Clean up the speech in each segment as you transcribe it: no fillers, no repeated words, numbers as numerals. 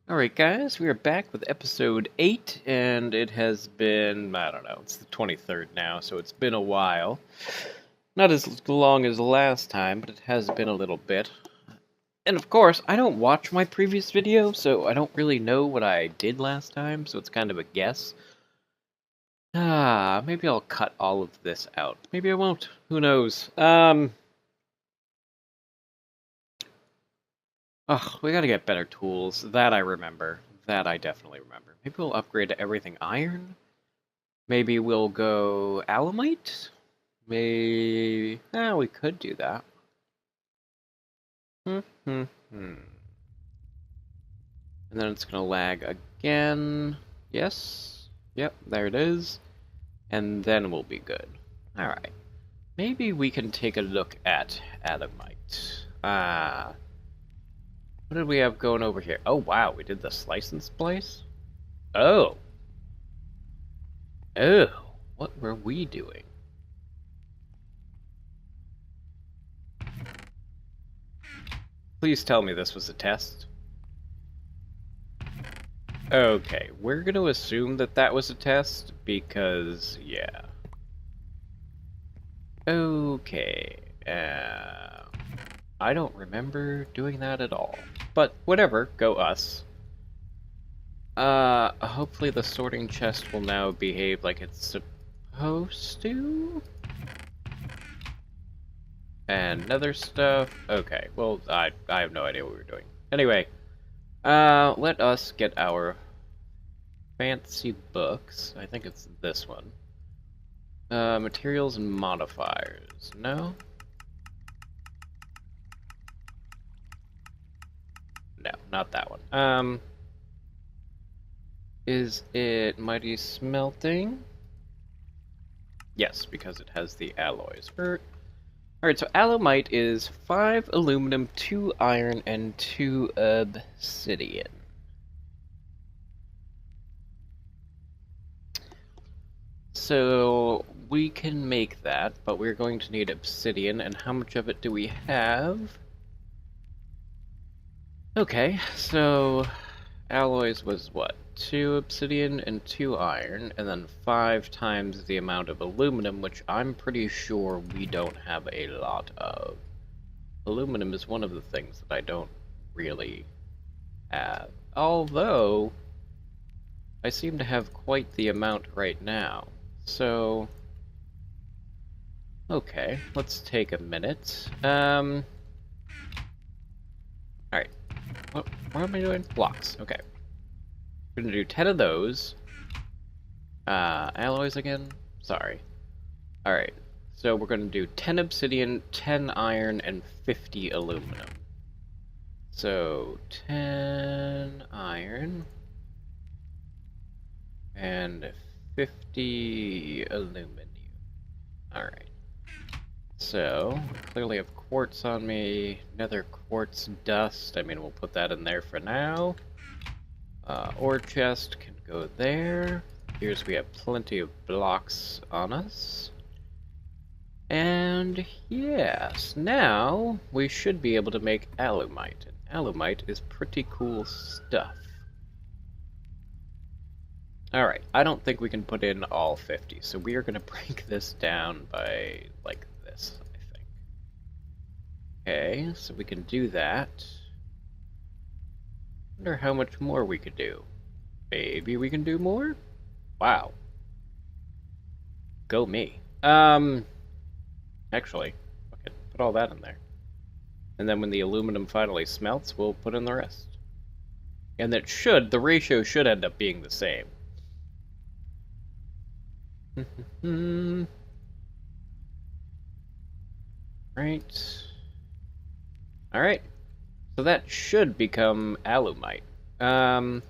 Alright guys, we are back with episode 8, and it has been, I don't know, it's the 23rd now, so it's been a while. Not as long as the last time, but it has been a little bit. And of course, I don't watch my previous video, so I don't really know what I did last time, so it's kind of a guess. Maybe I'll cut all of this out. Maybe I won't. Who knows? Ugh, we gotta get better tools. That I remember. That I definitely remember. Maybe we'll upgrade to everything iron? Maybe we'll go Alumite? Maybe... we could do that. And then it's gonna lag again. Yes. Yep, there it is. And then we'll be good. Alright. Maybe we can take a look at Alumite. What did we have going over here? Oh, wow, we did the slice and splice? Oh. Oh, what were we doing? Please tell me this was a test. Okay, we're gonna assume that that was a test, because, yeah. Okay, I don't remember doing that at all. But whatever, go us. Hopefully the sorting chest will now behave like it's supposed to. And nether stuff. Okay, well, I have no idea what we're doing. Anyway, let us get our fancy books. I think it's this one. Materials and modifiers. No? No, not that one. Is it mighty smelting? Yes, because it has the alloys. Alright, so alumite is 5 aluminum, 2 iron, and 2 obsidian. So we can make that, but we're going to need obsidian, and how much of it do we have? Okay, so alloys was what? 2 obsidian and 2 iron, and then 5 times the amount of aluminum, which I'm pretty sure we don't have a lot of. Aluminum is one of the things that I don't really have. Although, I seem to have quite the amount right now. So, okay, let's take a minute. Alright. What am I doing? Blocks, okay. We're gonna do 10 of those. Alloys again? Sorry. Alright, so we're gonna do 10 obsidian, 10 iron, and 50 aluminum. So, 10 iron, and 50 aluminum. Alright. So, I clearly have quartz on me, nether quartz dust, I mean we'll put that in there for now. Ore chest can go there. Here's we have plenty of blocks on us. And yes, now we should be able to make alumite. And alumite is pretty cool stuff. Alright, I don't think we can put in all 50, so we are going to break this down by, like, this, I think. Okay, so we can do that. Wonder how much more we could do. Maybe we can do more? Wow. Go me. Actually, okay, put all that in there. And then when the aluminum finally smelts, we'll put in the rest. And the ratio should end up being the same. Right. Alright. So that should become alumite. And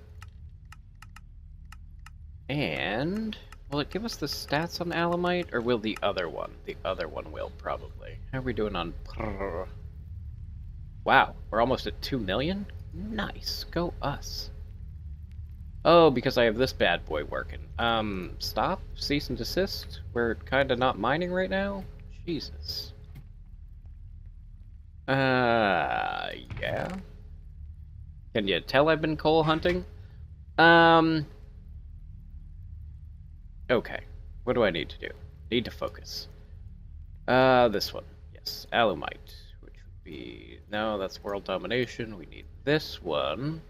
will it give us the stats on alumite, or will the other one? The other one will, probably. How are we doing on... Wow, we're almost at 2 million? Nice, go us. Oh, because I have this bad boy working. Stop? Cease and desist? We're kinda not mining right now? Jesus. Yeah. Can you tell I've been coal hunting? Okay. What do I need to do? Need to focus. This one. Yes, Alumite, which would be... No, that's world domination. We need this one,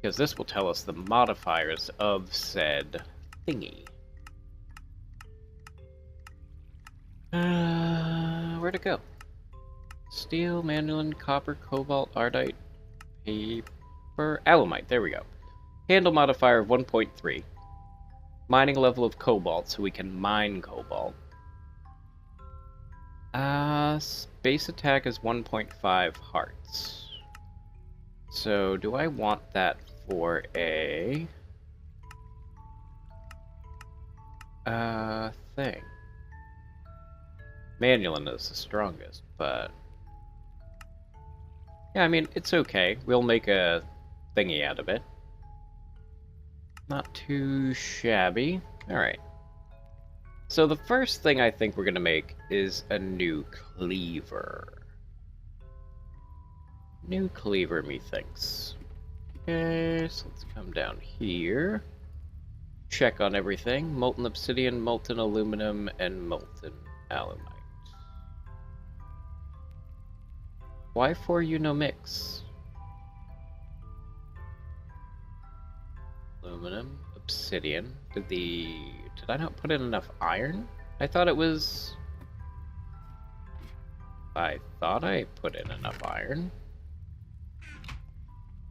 because this will tell us the modifiers of said thingy. Where'd it go? Steel, mandolin, copper, cobalt, ardite, paper, alumite. There we go. Handle modifier of 1.3. Mining level of cobalt, so we can mine cobalt. Base attack is 1.5 hearts. So, do I want that for a... thing? Mandolin is the strongest, but... Yeah, I mean, it's okay. We'll make a thingy out of it. Not too shabby. Alright. So the first thing I think we're going to make is a new cleaver. New cleaver, methinks. Okay, so let's come down here. Check on everything. Molten obsidian, molten aluminum, and molten alumite. Why for you no mix? Aluminum, obsidian. Did I not put in enough iron? I thought I put in enough iron.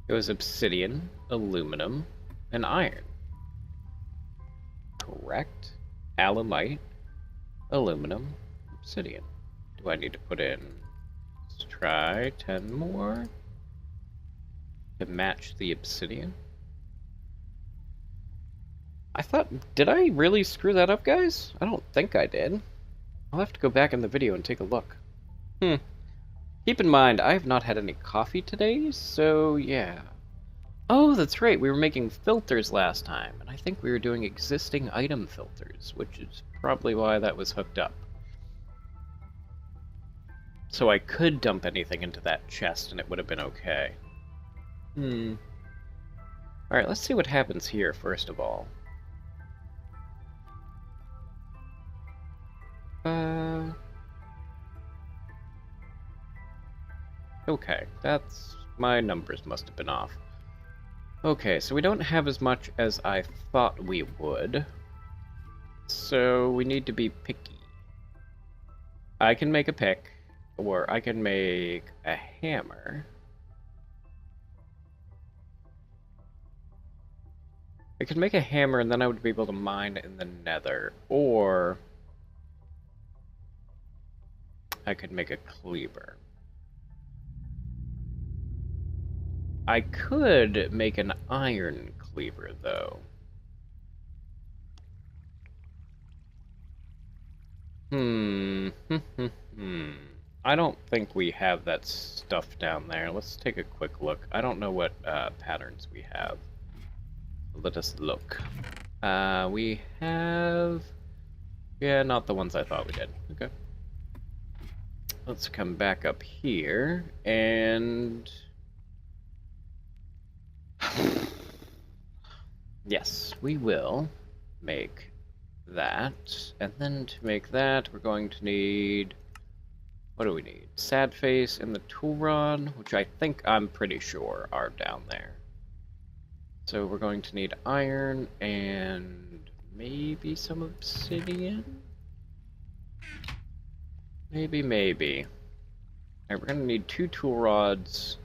It was obsidian, aluminum, and iron. Correct. Alumite, aluminum, obsidian. Do I need to put in... Let's try 10 more to match the obsidian. Did I really screw that up, guys? I don't think I did. I'll have to go back in the video and take a look. Keep in mind, I have not had any coffee today, so yeah. Oh, that's right, we were making filters last time, and I think we were doing existing item filters, which is probably why that was hooked up. So I could dump anything into that chest and it would have been okay. Alright, let's see what happens here, first of all. Okay, my numbers must have been off. Okay, so we don't have as much as I thought we would. So we need to be picky. I can make a pick, or I can make a hammer. I could make a hammer and then I would be able to mine in the nether, or I could make a cleaver. I could make an iron cleaver, though. I don't think we have that stuff down there. Let's take a quick look. I don't know what patterns we have. Let us look. We have... Yeah, not the ones I thought we did. Okay. Let's come back up here, and... Yes, we will make that. And then to make that, we're going to need... What do we need? Sad face and the tool rod, which I'm pretty sure are down there. So we're going to need iron and maybe some obsidian? Maybe. Alright, we're going to need 2 tool rods.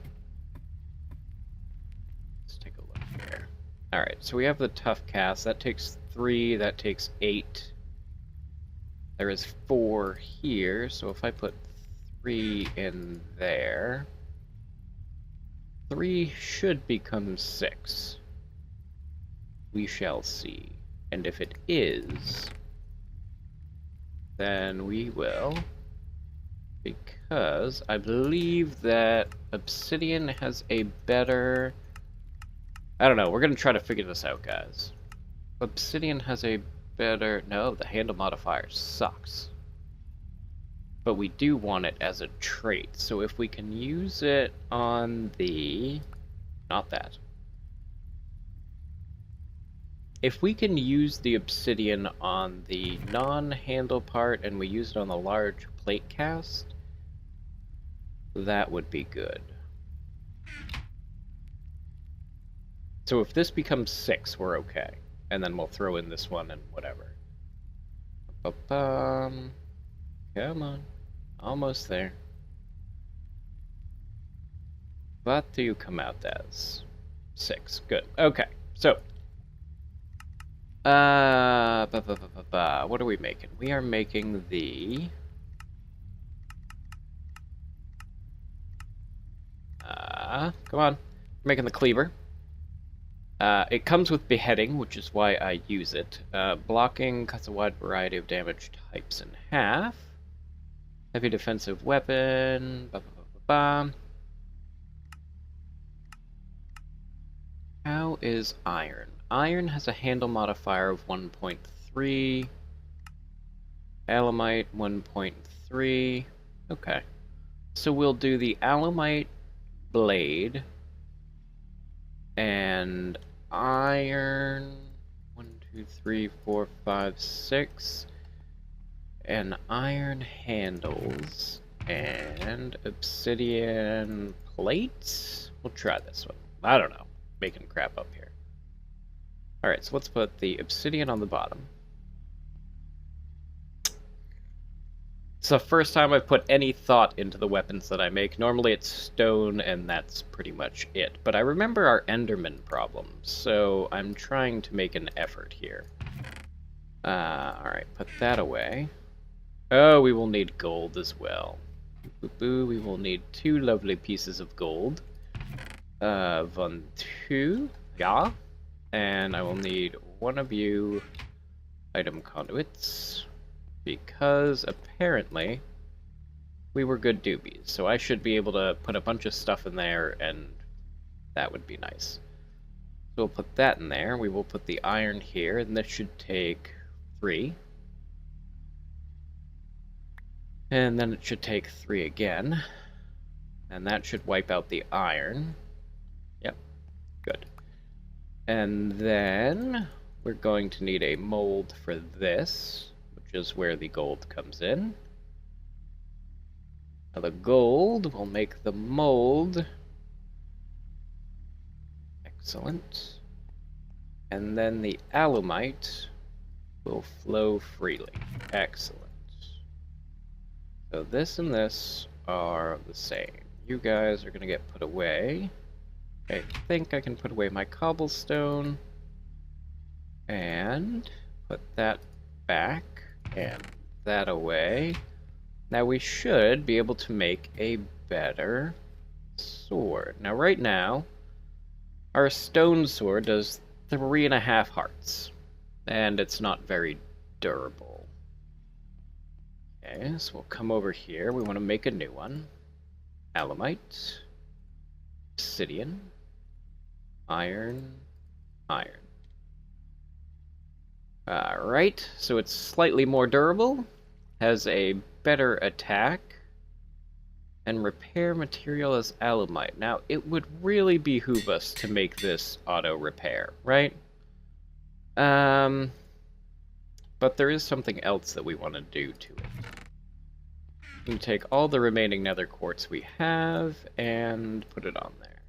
Let's take a look here. Alright, so we have the tough cast. That takes 3, that takes 8. There is 4 here, so if I put 3 in there, 3 should become 6. We shall see. And if it is, then we will, because I believe that obsidian has a better... I don't know, we're going to try to figure this out, guys. Obsidian has a better... No, the handle modifier sucks. But we do want it as a trait, so if we can use it on the Not that. If we can use the obsidian on the non-handle part and we use it on the large plate cast, that would be good. So if this becomes 6, we're okay. And then we'll throw in this one and whatever. Come on. Almost there. What do you come out as? 6. Good. Okay. So. What are we making? We are making the... come on. We're making the cleaver. It comes with beheading, which is why I use it. Blocking cuts a wide variety of damage types in half. Heavy defensive weapon. How is iron? Iron has a handle modifier of 1.3. Alumite 1.3. Okay. So we'll do the alumite blade and iron 1, 2, 3, 4, 5, 6 and iron handles and obsidian plates. We'll try this one. I don't know. Making crap up here. Alright, so let's put the obsidian on the bottom. It's the first time I've put any thought into the weapons that I make. Normally it's stone and that's pretty much it. But I remember our Enderman problems, so I'm trying to make an effort here. Alright, put that away. Oh, we will need gold as well. We will need 2 lovely pieces of gold. 1, 2, yeah. And I will need 1 of you item conduits. Because apparently we were good doobies, so I should be able to put a bunch of stuff in there and that would be nice. So we'll put that in there. We will put the iron here, and this should take 3. And then it should take 3 again. And that should wipe out the iron. Yep, good. And then we're going to need a mold for this, which is where the gold comes in. Now the gold will make the mold. Excellent. And then the alumite will flow freely. Excellent. So this and this are the same. You guys are going to get put away. I think I can put away my cobblestone. And put that back. And that away. Now we should be able to make a better sword. Now right now, our stone sword does 3.5 hearts. And it's not very durable. Okay, so we'll come over here. We want to make a new one. Alumite. Obsidian. Iron. Iron. Alright, so it's slightly more durable, has a better attack, and repair material as alumite. Now, it would really behoove us to make this auto-repair, right? But there is something else that we want to do to it. We can take all the remaining nether quartz we have and put it on there.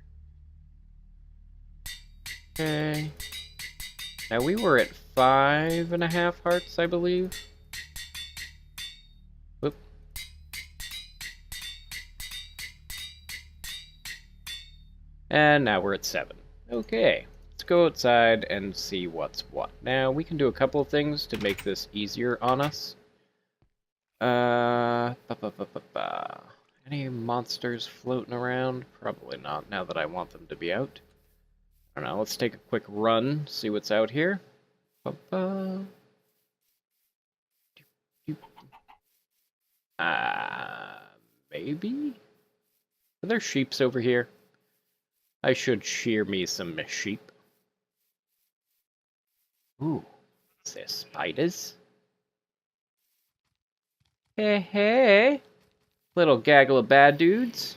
Okay. Now we were at 5.5 hearts, I believe. Whoop. And now we're at 7. Okay, let's go outside and see what's what. Now, we can do a couple of things to make this easier on us. Any monsters floating around? Probably not, now that I want them to be out. I don't know, let's take a quick run, see what's out here. Maybe? Are there sheeps over here? I should shear me some sheep. Ooh, is there spiders? Hey, hey! Little gaggle of bad dudes.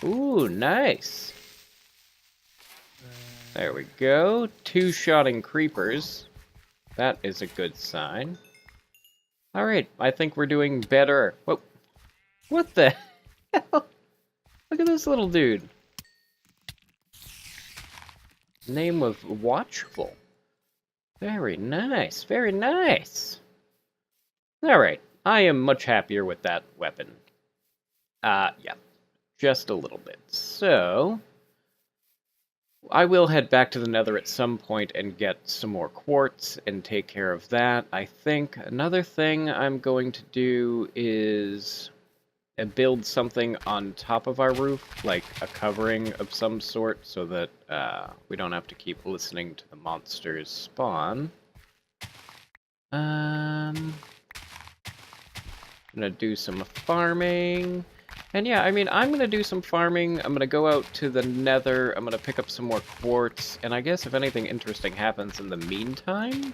Ooh, nice. There we go. 2-shotting creepers. That is a good sign. Alright, I think we're doing better. Whoa. What the hell? Look at this little dude. Name of Watchful. Very nice, very nice. Alright, I am much happier with that weapon. Yeah, just a little bit. So, I will head back to the nether at some point and get some more quartz and take care of that. I think another thing I'm going to do is build something on top of our roof, like a covering of some sort, so that we don't have to keep listening to the monsters spawn. I'm gonna do some farming. And yeah, I mean, I'm gonna do some farming. I'm gonna go out to the nether. I'm gonna pick up some more quartz. And I guess if anything interesting happens in the meantime,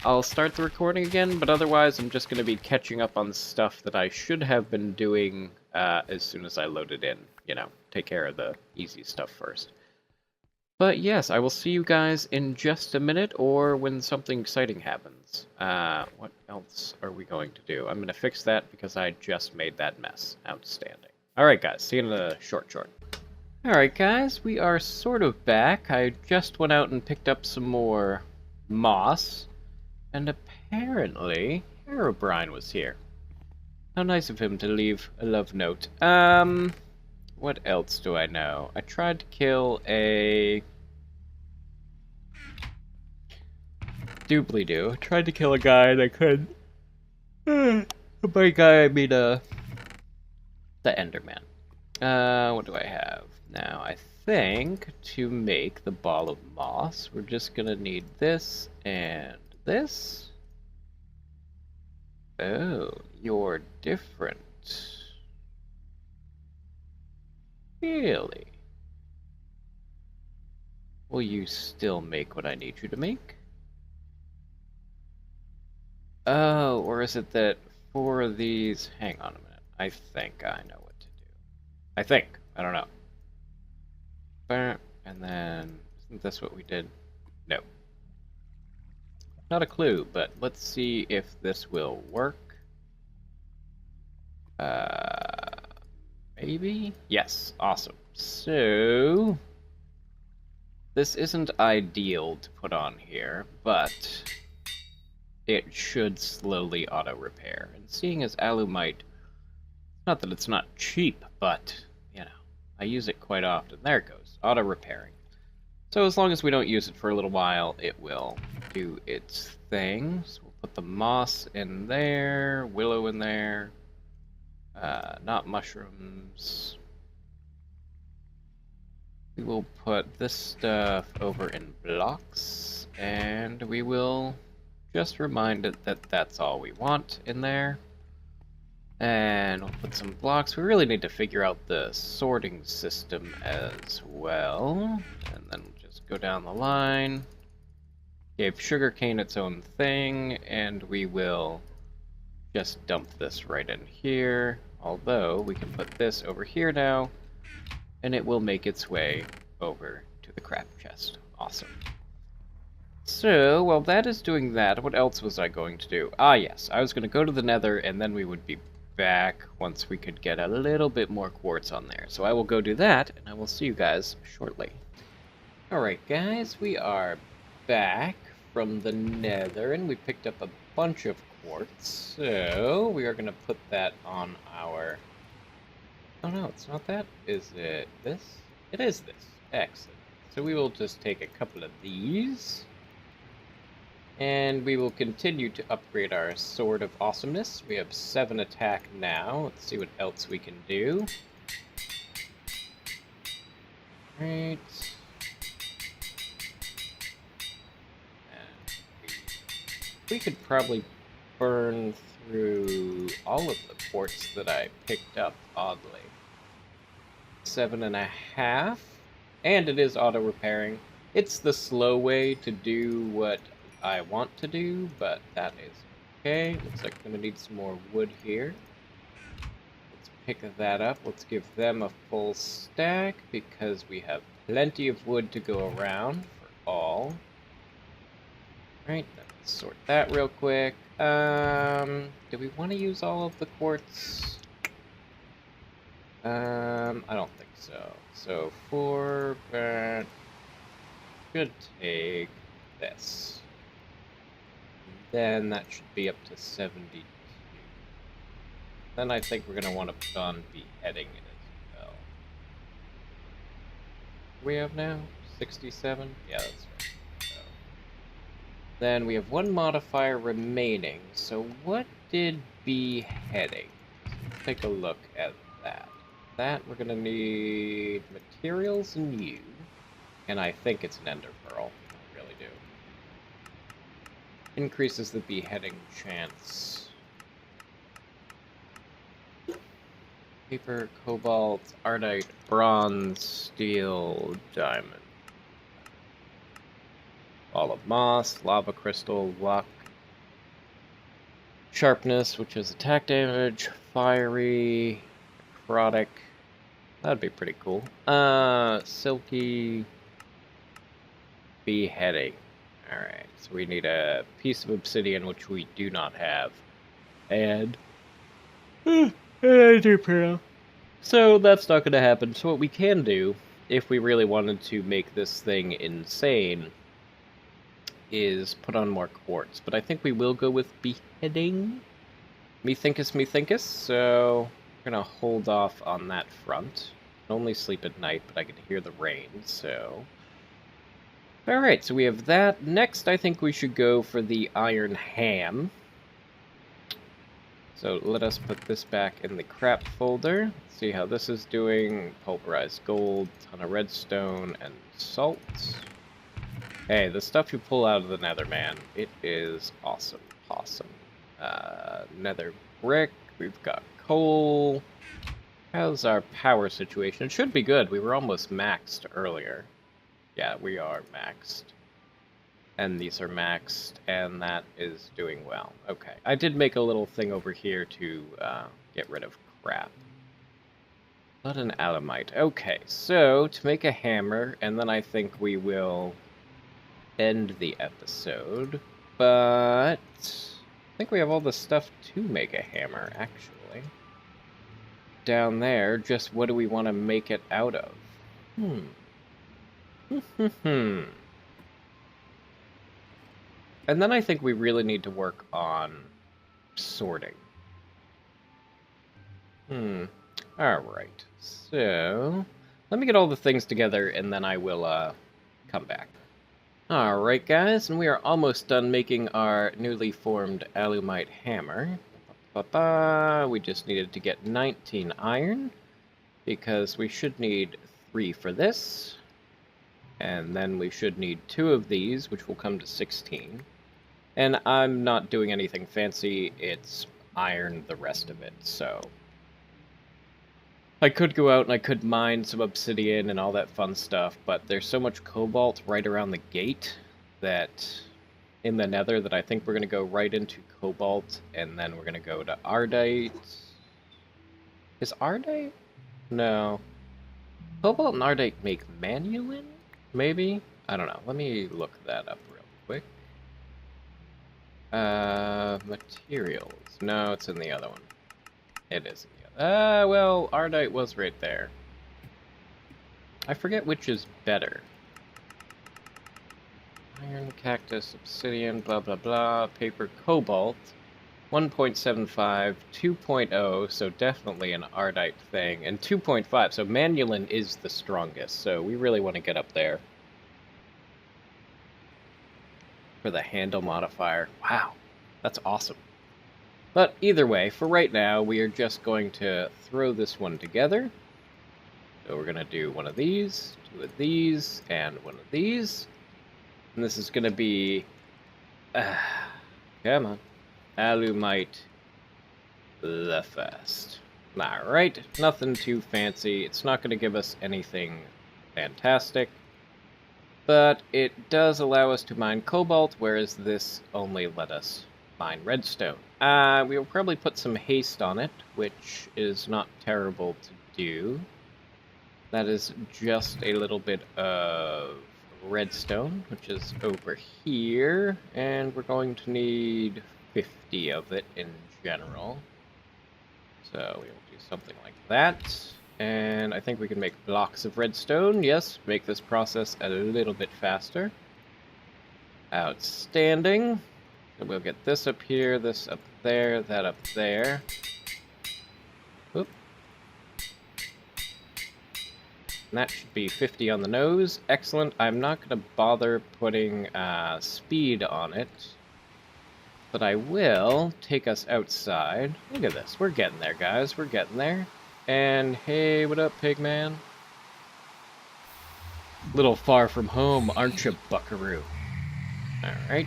I'll start the recording again. But otherwise, I'm just gonna be catching up on stuff that I should have been doing as soon as I load it in. You know, take care of the easy stuff first. But yes, I will see you guys in just a minute, or when something exciting happens. What else are we going to do? I'm going to fix that because I just made that mess. Outstanding. Alright guys, see you in a short. Alright guys, we are sort of back. I just went out and picked up some more moss, and apparently Herobrine was here. How nice of him to leave a love note. What else do I know? I tried to kill a doobly-doo. I tried to kill a guy and I couldn't. By guy, I mean, the Enderman. What do I have? Now, I think to make the ball of moss, we're just gonna need this and this. Oh, you're different. Really? Will you still make what I need you to make? Oh, or is it that 4 of these... Hang on a minute. I think I know what to do. I think. I don't know. And then... Isn't this what we did? No. Not a clue, but let's see if this will work. Maybe? Yes. Awesome. So... This isn't ideal to put on here, but... it should slowly auto-repair. And seeing as Alumite, not that it's not cheap, but, you know, I use it quite often. There it goes, auto-repairing. So as long as we don't use it for a little while, it will do its thing. So we'll put the moss in there, willow in there, not mushrooms. We will put this stuff over in blocks, and we will just remind it that that's all we want in there. And we'll put some blocks. We really need to figure out the sorting system as well. And then we'll just go down the line. Gave sugarcane its own thing, and we will just dump this right in here. Although, we can put this over here now, and it will make its way over to the craft chest. Awesome. So, while that is doing that, what else was I going to do? Ah, yes, I was going to go to the nether, and then we would be back once we could get a little bit more quartz on there. So I will go do that, and I will see you guys shortly. Alright guys, we are back from the nether, and we picked up a bunch of quartz. So, we are going to put that on our... Oh no, it's not that. Is it this? It is this. Excellent. So we will just take a couple of these. And we will continue to upgrade our Sword of Awesomeness. We have 7 attack now. Let's see what else we can do. Right. And we could probably burn through all of the quartz that I picked up, oddly. 7.5. And it is auto-repairing. It's the slow way to do what I want to do, but that is okay. Looks like I'm gonna need some more wood here. Let's pick that up. Let's give them a full stack because we have plenty of wood to go around for all. Right, let's sort that real quick. Do we want to use all of the quartz? I don't think so. So for that, should take this. Then that should be up to 72. Then I think we're gonna want to put on beheading it as well. We have now 67. Yeah, that's right. So, then we have one modifier remaining. So what did beheading? Let's take a look at that. That we're gonna need materials and you, and I think it's an ender pearl. I really do. Increases the beheading chance. Paper, cobalt, ardite, bronze, steel, diamond. Ball of moss, lava crystal, luck. Sharpness, which is attack damage, fiery, necrotic. That'd be pretty cool. Silky, beheading. Alright, so we need a piece of obsidian, which we do not have. And so that's not going to happen. So what we can do, if we really wanted to make this thing insane, is put on more quartz. But I think we will go with beheading. Methinkus. So we're going to hold off on that front. I can only sleep at night, but I can hear the rain, so... Alright, so we have that. Next, I think we should go for the iron ham. So let us put this back in the crap folder. Let's see how this is doing. Pulverized gold, ton of redstone, and salt. Hey, the stuff you pull out of the nether, man, it is awesome. Awesome. Nether brick, we've got coal. How's our power situation? It should be good. We were almost maxed earlier. Yeah, we are maxed. And these are maxed, and that is doing well. Okay, I did make a little thing over here to get rid of crap. Not an alumite. Okay, so to make a hammer, and then I think we will end the episode. But I think we have all the stuff to make a hammer, actually. Down there, just what do we want to make it out of? And then I think we really need to work on sorting. Alright, so let me get all the things together and then I will come back. Alright guys, and we are almost done making our newly formed alumite hammer. We just needed to get 19 iron, because we should need 3 for this. And then we should need 2 of these, which will come to 16. And I'm not doing anything fancy, it's iron the rest of it, so... I could go out and I could mine some obsidian and all that fun stuff, but there's so much cobalt right around the gate that... in the nether that I think we're going to go right into cobalt, and then we're going to go to ardite. Is ardite? No. Cobalt and ardite make manulin? Maybe? I don't know. Let me look that up real quick. Materials. No, it's in the other one. It is in the other. Well, ardite was right there. I forget which is better. Iron, cactus, obsidian, blah blah blah, paper, cobalt, 1.75, 2.0, so definitely an ardite thing, and 2.5, so manulin is the strongest, so we really want to get up there. For the handle modifier. Wow, that's awesome. But either way, for right now, we are just going to throw this one together. So we're going to do one of these, 2 of these, and 1 of these. And this is going to be... come on. Alumite the first. Alright, nothing too fancy. It's not going to give us anything fantastic. But it does allow us to mine cobalt, whereas this only let us mine redstone. We will probably put some haste on it, which is not terrible to do. That is just a little bit of redstone, which is over here, and we're going to need 50 of it in general. So we will do something like that. And I think we can make blocks of redstone. Yes, make this process a little bit faster. Outstanding. So we'll get this up here, this up there, that up there. Oop. And that should be 50 on the nose. Excellent. I'm not going to bother putting speed on it. But I will take us outside. Look at this. We're getting there, guys. We're getting there. And hey, what up, Pigman? Little far from home, aren't you, buckaroo? Alright.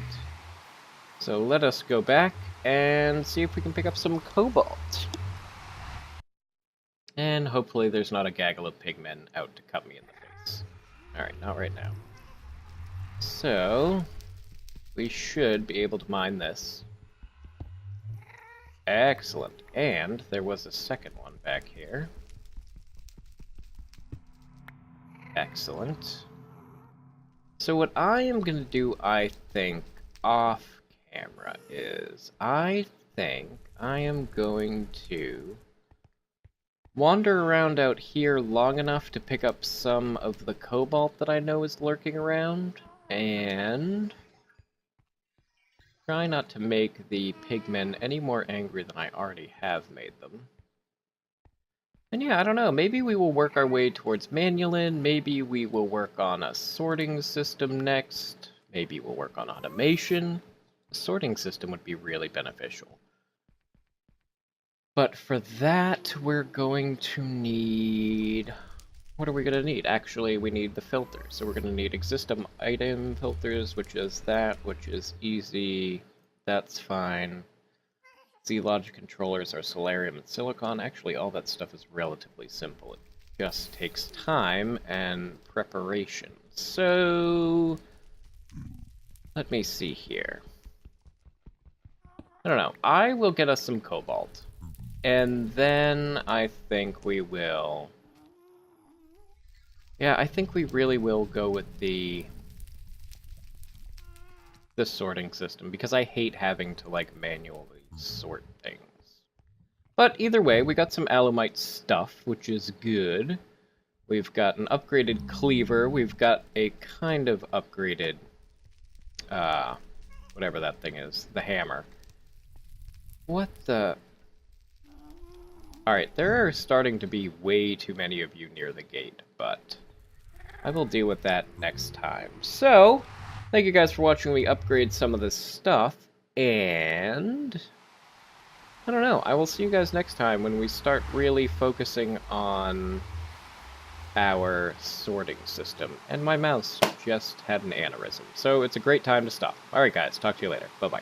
So let us go back and see if we can pick up some cobalt. And hopefully there's not a gaggle of pigmen out to cut me in the face. Alright, not right now. So, we should be able to mine this. Excellent. And there was a second one back here. Excellent. So what I am going to do, I think, off camera is, I think I am going to wander around out here long enough to pick up some of the cobalt that I know is lurking around, and try not to make the pigmen any more angry than I already have made them. And yeah, I don't know, maybe we will work our way towards Manulin, maybe we will work on a sorting system next, maybe we'll work on automation. A sorting system would be really beneficial. But for that, we're going to need... What are we going to need? Actually, we need the filters. So we're going to need existum item filters, which is that, which is easy. That's fine. Z-Logic controllers are Solarium and Silicon. Actually, all that stuff is relatively simple. It just takes time and preparation. So, let me see here. I don't know. I will get us some cobalt. And then I think we will... Yeah, I think we really will go with the sorting system, because I hate having to, like, manually sort things. But either way, we got some Alumite stuff, which is good. We've got an upgraded cleaver. We've got a kind of upgraded, whatever that thing is, the hammer. What the... Alright, there are starting to be way too many of you near the gate, but I will deal with that next time. So, thank you guys for watching me upgrade some of this stuff, and I don't know, I will see you guys next time when we start really focusing on our sorting system. And my mouse just had an aneurysm, so it's a great time to stop. Alright guys, talk to you later. Bye-bye.